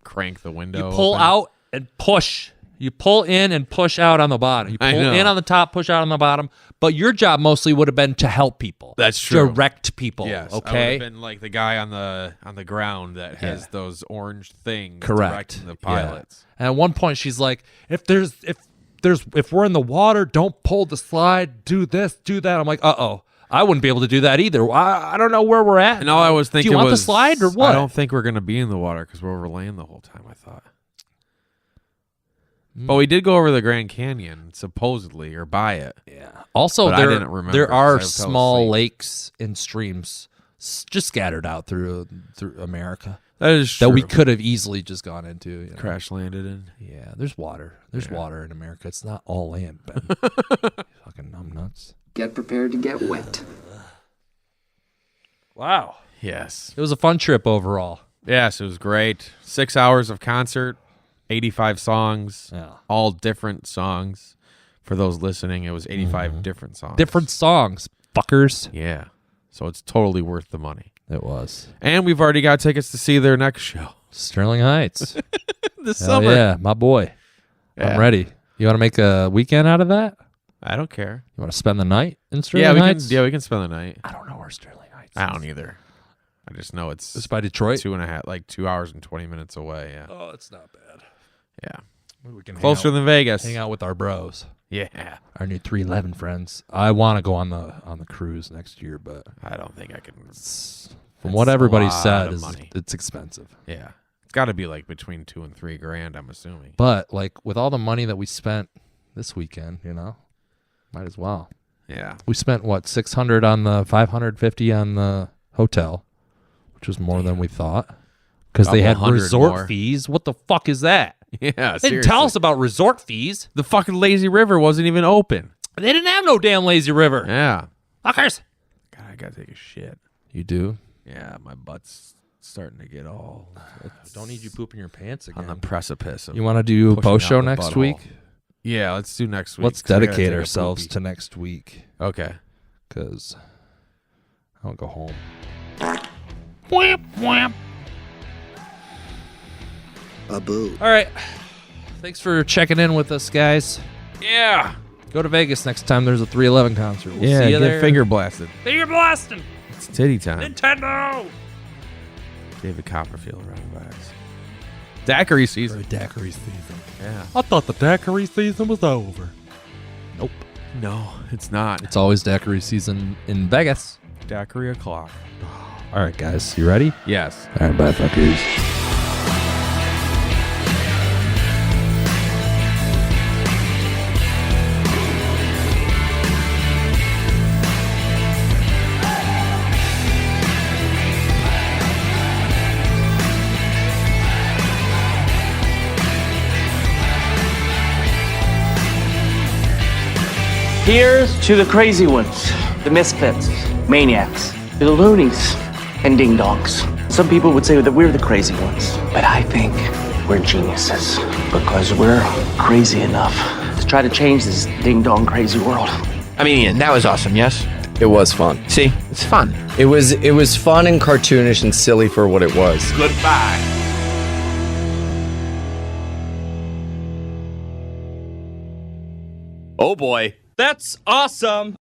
crank the window. You pull open. out and push. You pull in and push out on the bottom. You I pull know. in on the top, push out on the bottom. But your job mostly would have been to help people. That's true. Direct people. Yes. I would Okay. have been like the guy on the ground that has those orange things. Correct. Directing the pilots. Yeah. And at one point, she's like, "If we're in the water, don't pull the slide. Do this, do that." I'm like, "Uh-oh." I wouldn't be able to do that either. I don't know where we're at. And all I was thinking do you want was, the slide or what? I don't think we're going to be in the water because we're overlaying the whole time, I thought. But we did go over the Grand Canyon, supposedly, or by it. Yeah. Also, But I didn't remember there 'cause are I fell small asleep. lakes and streams just scattered out through America That is true. that we could have easily just gone into. Crash landed in. Yeah, there's water. There's water in America. It's not all land, Ben. Fucking numbnuts. Get prepared to get wet. Wow. Yes. It was a fun trip overall. Yes, it was great. 6 hours of concert, 85 songs, Yeah. all different songs. For those listening, it was 85 different songs. Different songs, fuckers. Yeah. So it's totally worth the money. It was. And we've already got tickets to see their next show Sterling Heights. this Hell summer. yeah, my boy. Yeah. I'm ready. You want to make a weekend out of that? I don't care. You want to spend the night in Sterling Yeah, we Heights? can. Yeah, we can spend the night. I don't know where Sterling Heights is. I don't either. I just know it's It's by Detroit. 2 hours and 20 minutes away. Yeah. Oh, it's not bad. Yeah. We can Closer than Vegas. hang out with our bros, Yeah. our new 311 friends. I want to go on the cruise next year, but I don't think I can. from what everybody said, of is money. it's expensive. Yeah. It's got to be like between $2,000 and $3,000, I'm assuming. But like with all the money that we spent this weekend, might as well. Yeah. We spent what, 600 on the 550 on the hotel, which was more than we thought because they had Couple hundred resort more. fees. What the fuck is that? Yeah. They didn't tell us about resort fees. The fucking lazy river wasn't even open. They didn't have no damn lazy river. Yeah. Fuckers. God, I gotta take a shit. You do? Yeah, my butt's starting to get all. Don't need you pooping your pants again. on the precipice. Of You want to do a pushing post out show the next butthole. week? Yeah, let's do next week. Let's 'cause I gotta dedicate take a ourselves poopy. to next week Okay. because I'll go home. A boo. All right. Thanks for checking in with us, guys. Yeah. Go to Vegas next time there's a 311 concert. We'll Yeah, see you get there. finger blasted. Finger blasting. It's titty time. Nintendo. David Copperfield running by us. Daiquiri season. Daiquiri season. Yeah. I thought the daiquiri season was over. Nope. No, it's not. It's always daiquiri season in Vegas. Daiquiri o'clock. All right, guys. You ready? Yes. All right, bye, fuckers. Here's to the crazy ones, the misfits, maniacs, the loonies, and ding-dongs. Some people would say that we're the crazy ones, but I think we're geniuses because we're crazy enough to try to change this ding-dong crazy world. I mean, Ian, that was awesome, yes? It was fun. See, it's fun. It was fun and cartoonish and silly for what it was. Goodbye. Oh boy. That's awesome.